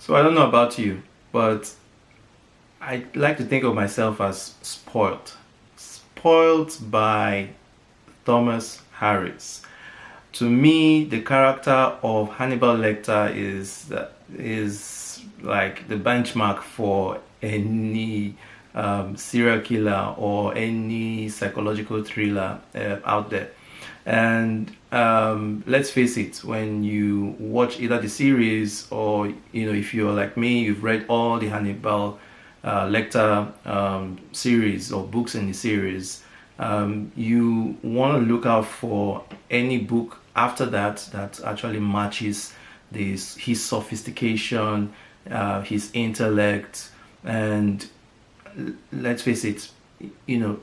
So I don't know about you, but I like to think of myself as spoiled. Spoiled by Thomas Harris. To me, the character of Hannibal Lecter is like the benchmark for any serial killer or any psychological thriller out there. And let's face it, when you watch either the series or if you're like me, you've read all the Hannibal Lecter series or books in the series, you want to look out for any book after that actually matches his sophistication, his intellect, and let's face it,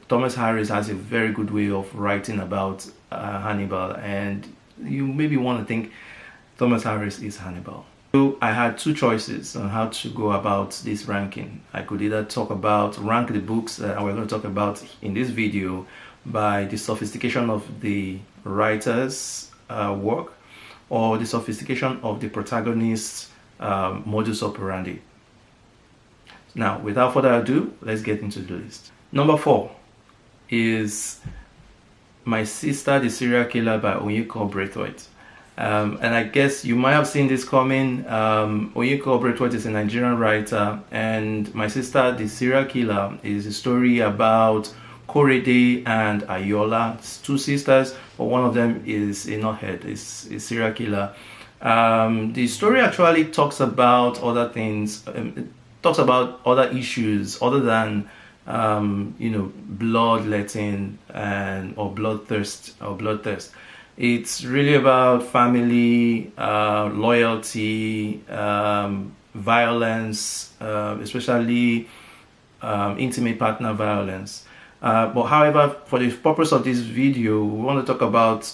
Thomas Harris has a very good way of writing about Hannibal, and you maybe want to think Thomas Harris is Hannibal. So I had two choices on how to go about this ranking. I could either rank the books that we're going to talk about in this video by the sophistication of the writer's work, or the sophistication of the protagonist's modus operandi. Now, without further ado, let's get into the list. Number 4 is My Sister the Serial Killer by Oyinkan Braithwaite. And I guess you might have seen this coming. Oyinkan Braithwaite is a Nigerian writer, and My Sister the Serial Killer is a story about Korede and Ayola. It's two sisters, but one of them is a knothead, is a serial killer. The story actually talks about other things, talks about other issues other than bloodletting or bloodthirst. It's really about family, loyalty, violence, especially intimate partner violence. But however, for the purpose of this video, we want to talk about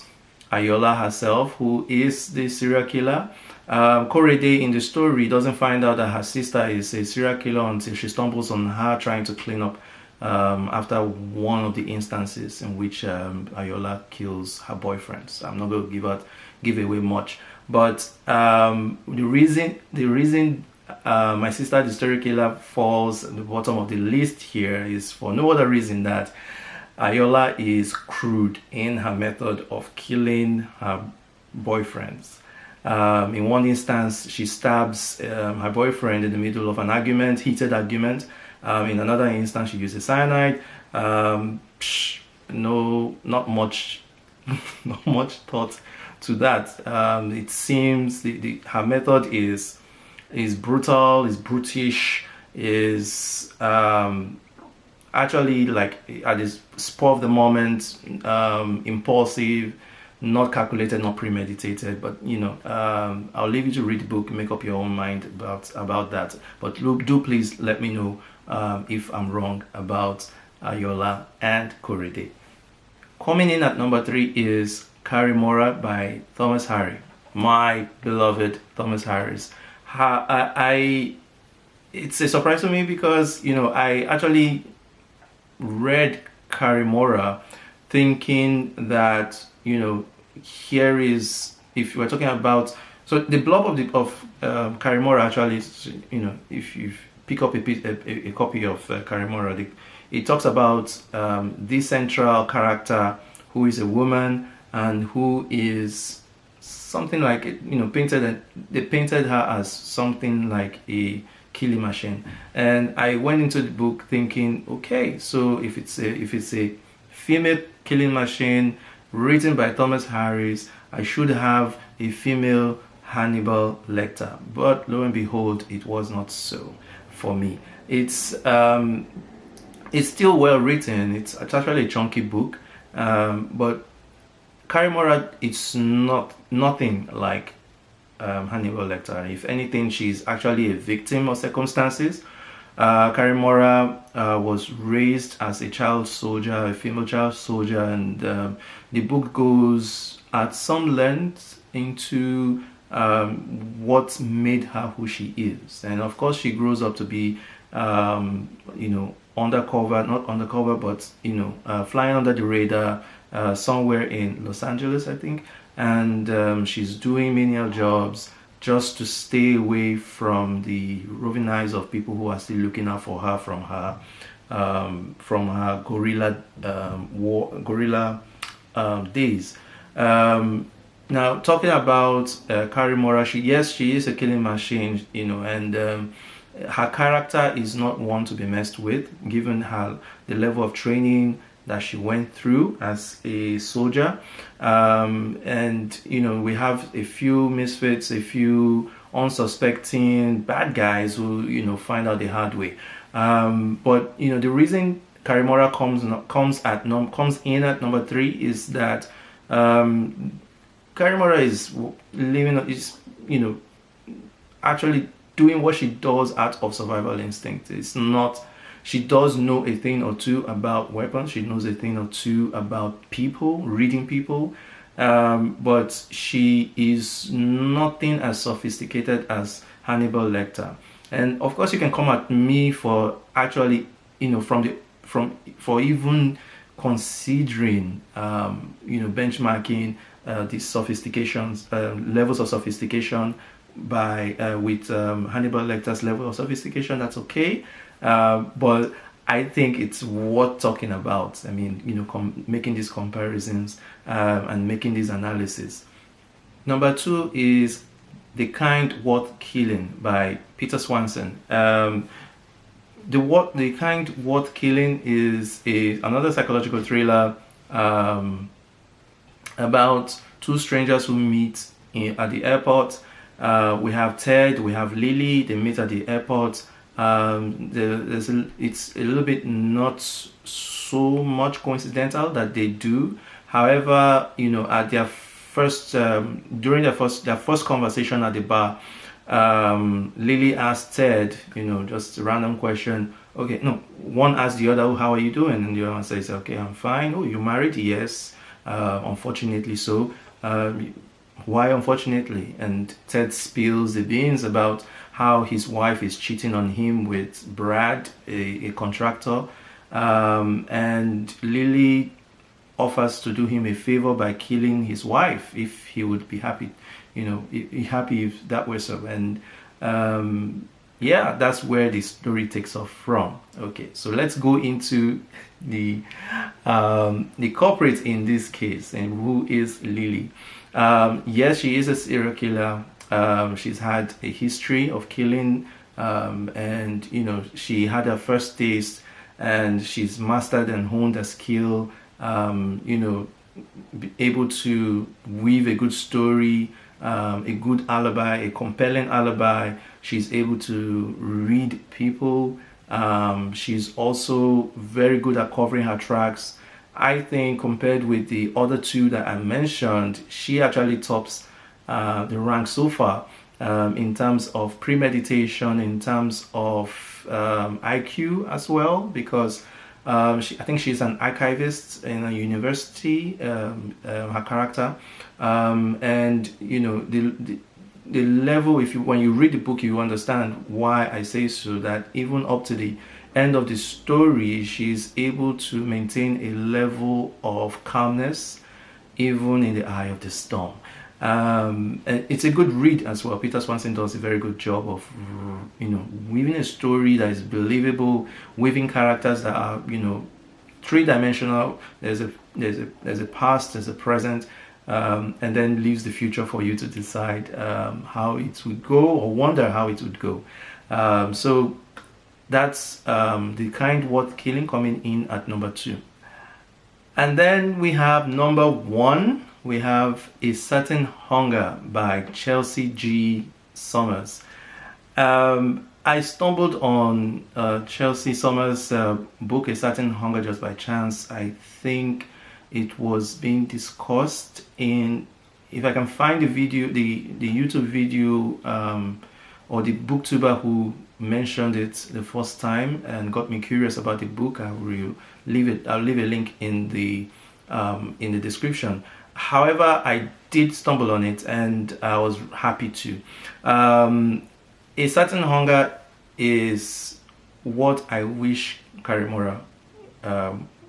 Ayola herself, who is the serial killer. Korede in the story doesn't find out that her sister is a serial killer until she stumbles on her trying to clean up after one of the instances in which Ayola kills her boyfriends. I'm not going to give away much, but the reason My Sister the Serial Killer falls at the bottom of the list here is for no other reason that Ayola is crude in her method of killing her boyfriends. In one instance, she stabs her boyfriend in the middle of an argument, heated argument. In another instance, she uses cyanide. Not much thought to that. It seems her method is brutal, is brutish, is actually like at the spur of the moment, impulsive, not calculated, not premeditated. But I'll leave you to read the book, make up your own mind about that. But do please let me know if I'm wrong about Ayola and Korede. Coming in at number 3 is Karimora by Thomas Harris, my beloved Thomas Harris. It's a surprise to me because I actually read Karimora thinking that here is, if you are talking about, so the blob of Karimora actually is, if you pick up a copy of Karimora, it talks about this central character who is a woman and who is something like they painted her as something like a killing machine. And I went into the book thinking, okay, so if it's a female killing machine written by Thomas Harris, I should have a female Hannibal Lecter. But lo and behold, it was not so for me. It's still well written. It's actually a chunky book, but Karimora, it's nothing like Hannibal Lecter. If anything, she's actually a victim of circumstances. Karimora was raised as a child soldier, a female child soldier, and the book goes at some length into what made her who she is. And of course, she grows up to be, undercover, not undercover, but flying under the radar somewhere in Los Angeles, I think. And she's doing menial jobs, just to stay away from the roving eyes of people who are still looking out for her from her guerrilla days. Now, talking about Karimora, she is a killing machine, you know, and her character is not one to be messed with, given the level of training that she went through as a soldier. And you know, we have a few misfits, a few unsuspecting bad guys who, you know, find out the hard way. But you know, the reason Karimora comes in at number 3 is that Karimora is you know, actually doing what she does out of survival instinct. It's not, she does know a thing or two about weapons, she knows a thing or two about people, reading people, but she is nothing as sophisticated as Hannibal Lecter. And of course, you can come at me for actually, you know, for even considering, you know, benchmarking the sophistications, levels of sophistication with Hannibal Lecter's level of sophistication. That's okay, but I think it's worth talking about. I mean, you know, making these comparisons and making these analysis. Number 2 is The Kind Worth Killing by Peter Swanson. The Kind Worth Killing is another psychological thriller about two strangers who meet at the airport. We have Ted, we have Lily, they meet at the airport. It's a little bit not so much coincidental that they do. However, you know, at their first during their first conversation at the bar, Lily asked Ted, you know, just a random question. Okay, no, one asked the other, "Oh, how are you doing?" And the other one says, "Okay, I'm fine." "Oh, you married?" "Yes, unfortunately so." "Why unfortunately?" And Ted spills the beans about how his wife is cheating on him with Brad, a contractor, and Lily offers to do him a favor by killing his wife if he would be happy, you know, happy if that were so. And yeah, that's where the story takes off from. Okay, so let's go into the culprit in this case, and who is Lily. Yes, she is a serial killer. She's had a history of killing, and you know, she had her first taste, and she's mastered and honed her skill. You know, able to weave a good story, a good alibi, a compelling alibi. She's able to read people. She's also very good at covering her tracks. I think compared with the other two that I mentioned, she actually tops the rank so far, in terms of premeditation, in terms of IQ as well, because I think she's an archivist in a university, her character, and you know, the level, when you read the book, you understand why I say so, that even up to the end of the story, she's able to maintain a level of calmness even in the eye of the storm. And it's a good read as well. Peter Swanson does a very good job of, you know, weaving a story that is believable, weaving characters that are, you know, three-dimensional. There's a past, there's a present, and then leaves the future for you to decide how it would go, or wonder how it would go. So that's The Kind Worth Killing, coming in at number 2. And then we have number 1. We have A Certain Hunger by Chelsea G. Summers. I stumbled on Chelsea Summers' book A Certain Hunger just by chance. I think it was being discussed in, if I can find the video, the YouTube video, or the booktuber who mentioned it the first time and got me curious about the book, I'll leave a link in the description. However, I did stumble on it and I was happy to. A Certain Hunger is what I wish Karimora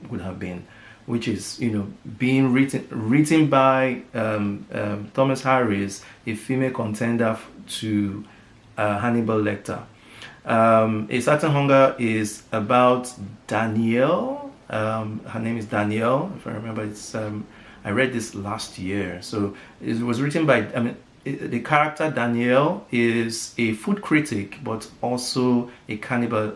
would have been. which is, you know, being written by Thomas Harris, a female contender to Hannibal Lecter. A Certain Hunger is about Danielle. Her name is Danielle, if I remember. It's I read this last year. So it was written by, I mean, the character Danielle is a food critic, but also a cannibal.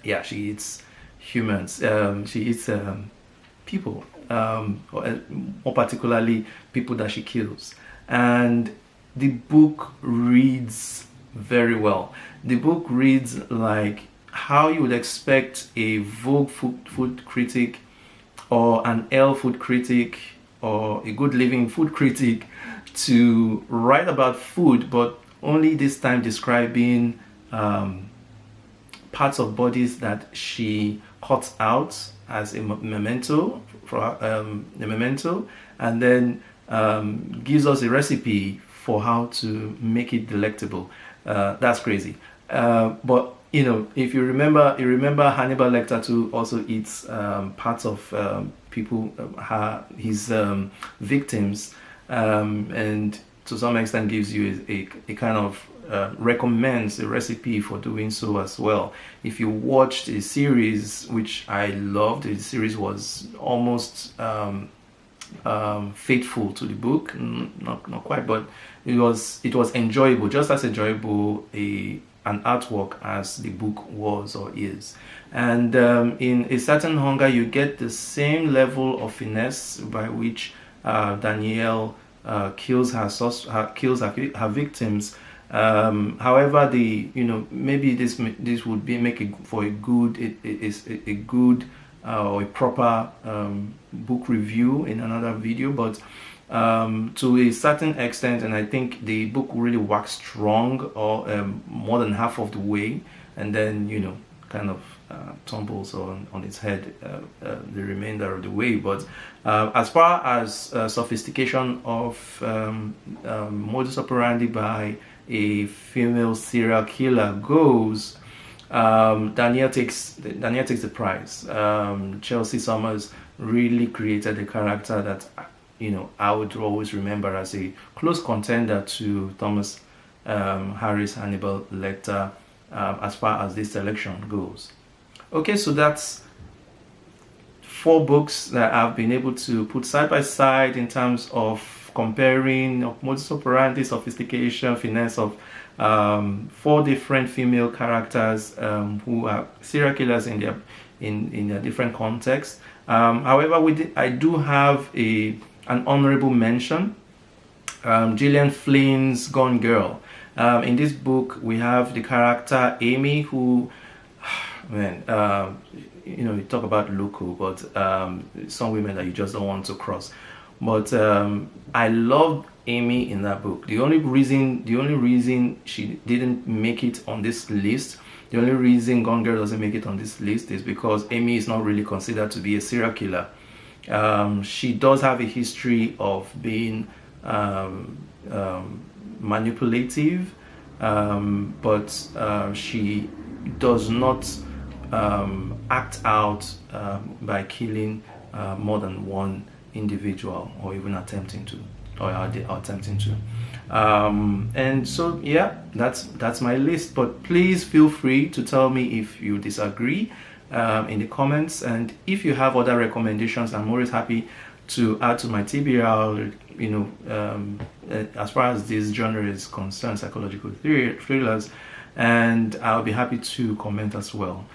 Yeah, she eats humans. She eats people, or more particularly people that she kills. And the book reads very well. The book reads like how you would expect a Vogue food critic, or an Elle food critic, or a Good Living food critic to write about food, but only this time describing parts of bodies that she cuts out as a memento, and then gives us a recipe for how to make it delectable. That's crazy. But you know, if you remember Hannibal Lecter too also eats parts of people, his victims, and to some extent gives you a kind of recommends a recipe for doing so as well. If you watched a series which I loved, the series was almost faithful to the book, not quite, but it was enjoyable, just as enjoyable an artwork as the book was or is. And in A Certain Hunger, you get the same level of finesse by which Danielle kills her victims. However, maybe this would be making for a good or a proper book review in another video, but to a certain extent, and I think the book really works strong, or more than half of the way, and then, you know, kind of tumbles on its head the remainder of the way. But as far as sophistication of modus operandi by a female serial killer goes, Danielle takes the prize. Chelsea Summers really created a character that, you know, I would always remember as a close contender to Thomas Harris Hannibal Lecter as far as this selection goes. Okay, so that's 4 books that I've been able to put side by side in terms of comparing modus operandi, sophistication, finesse of 4 different female characters who are serial killers in their different contexts. However, I do have an honorable mention. Gillian Flynn's Gone Girl. In this book, we have the character Amy, who, man, you know, you talk about local, but some women that you just don't want to cross. But I loved Amy in that book. The only reason she didn't make it on this list, the only reason Gone Girl doesn't make it on this list, is because Amy is not really considered to be a serial killer. She does have a history of being manipulative, but she does not act out by killing more than one individual, or even attempting to. And so, yeah, that's my list. But please feel free to tell me if you disagree in the comments, and if you have other recommendations, I'm always happy to add to my TBR. You know, as far as this genre is concerned, psychological thrillers, and I'll be happy to comment as well.